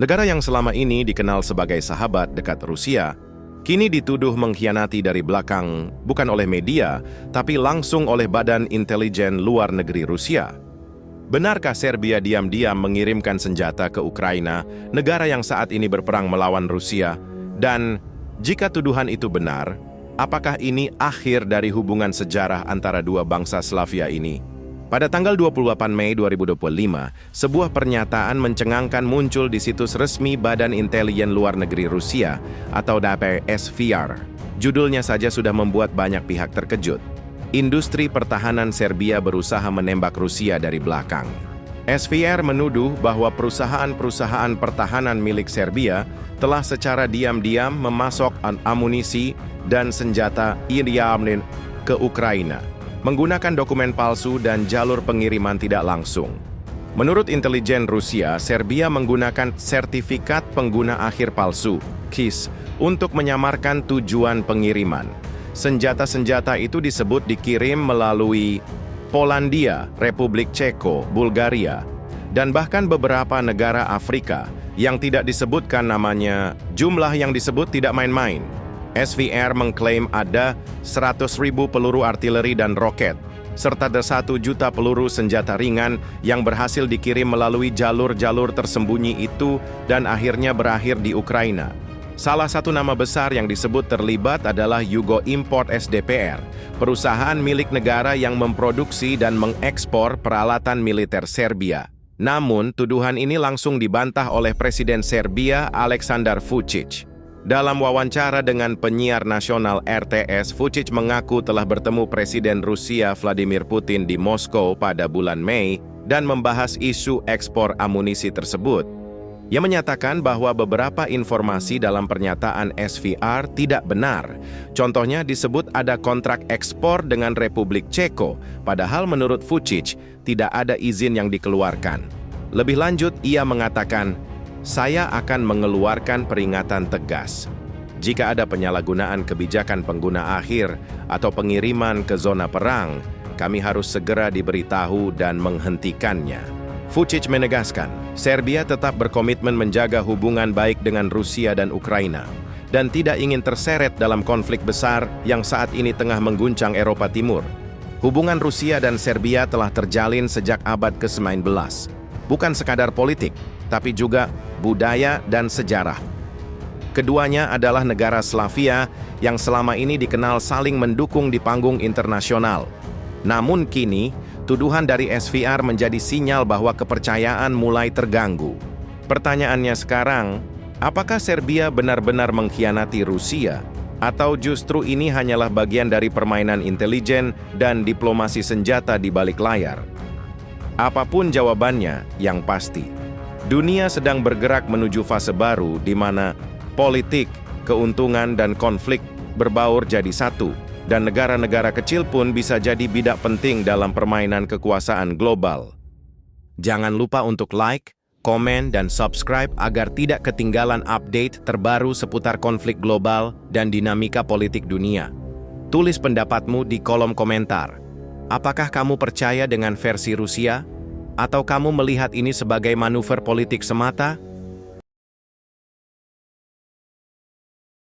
Negara yang selama ini dikenal sebagai sahabat dekat Rusia, kini dituduh mengkhianati dari belakang bukan oleh media, tapi langsung oleh Badan Intelijen Luar Negeri Rusia. Benarkah Serbia diam-diam mengirimkan senjata ke Ukraina, negara yang saat ini berperang melawan Rusia? Dan jika tuduhan itu benar, apakah ini akhir dari hubungan sejarah antara dua bangsa Slavia ini? Pada tanggal 28 Mei 2025, sebuah pernyataan mencengangkan muncul di situs resmi Badan Intelijen Luar Negeri Rusia atau SVR. Judulnya saja sudah membuat banyak pihak terkejut. Industri pertahanan Serbia berusaha menembak Rusia dari belakang. SVR menuduh bahwa perusahaan-perusahaan pertahanan milik Serbia telah secara diam-diam memasok amunisi dan senjata Ilyamnin ke Ukraina, menggunakan dokumen palsu dan jalur pengiriman tidak langsung. Menurut intelijen Rusia, Serbia menggunakan sertifikat pengguna akhir palsu, KIS, untuk menyamarkan tujuan pengiriman. Senjata-senjata itu disebut dikirim melalui Polandia, Republik Ceko, Bulgaria, dan bahkan beberapa negara Afrika yang tidak disebutkan namanya. Jumlah yang disebut tidak main-main. SVR mengklaim ada 100.000 peluru artileri dan roket, serta 1 juta peluru senjata ringan yang berhasil dikirim melalui jalur-jalur tersembunyi itu dan akhirnya berakhir di Ukraina. Salah satu nama besar yang disebut terlibat adalah Yugo Import SDPR, perusahaan milik negara yang memproduksi dan mengekspor peralatan militer Serbia. Namun, tuduhan ini langsung dibantah oleh Presiden Serbia Aleksandar Vučić. Dalam wawancara dengan penyiar nasional RTS, Vučić mengaku telah bertemu Presiden Rusia Vladimir Putin di Moskow pada bulan Mei dan membahas isu ekspor amunisi tersebut. Ia menyatakan bahwa beberapa informasi dalam pernyataan SVR tidak benar. Contohnya disebut ada kontrak ekspor dengan Republik Ceko, padahal menurut Vučić tidak ada izin yang dikeluarkan. Lebih lanjut, ia mengatakan, "Saya akan mengeluarkan peringatan tegas. Jika ada penyalahgunaan kebijakan pengguna akhir atau pengiriman ke zona perang, kami harus segera diberitahu dan menghentikannya." Vučić menegaskan, Serbia tetap berkomitmen menjaga hubungan baik dengan Rusia dan Ukraina, dan tidak ingin terseret dalam konflik besar yang saat ini tengah mengguncang Eropa Timur. Hubungan Rusia dan Serbia telah terjalin sejak abad ke-19. Bukan sekadar politik, tapi juga budaya dan sejarah. Keduanya adalah negara Slavia yang selama ini dikenal saling mendukung di panggung internasional. Namun kini, tuduhan dari SVR menjadi sinyal bahwa kepercayaan mulai terganggu. Pertanyaannya sekarang, apakah Serbia benar-benar mengkhianati Rusia? Atau justru ini hanyalah bagian dari permainan intelijen dan diplomasi senjata di balik layar? Apapun jawabannya, yang pasti, dunia sedang bergerak menuju fase baru di mana politik, keuntungan, dan konflik berbaur jadi satu, dan negara-negara kecil pun bisa jadi bidak penting dalam permainan kekuasaan global. Jangan lupa untuk like, komen, dan subscribe agar tidak ketinggalan update terbaru seputar konflik global dan dinamika politik dunia. Tulis pendapatmu di kolom komentar. Apakah kamu percaya dengan versi Rusia? Atau kamu melihat ini sebagai manuver politik semata?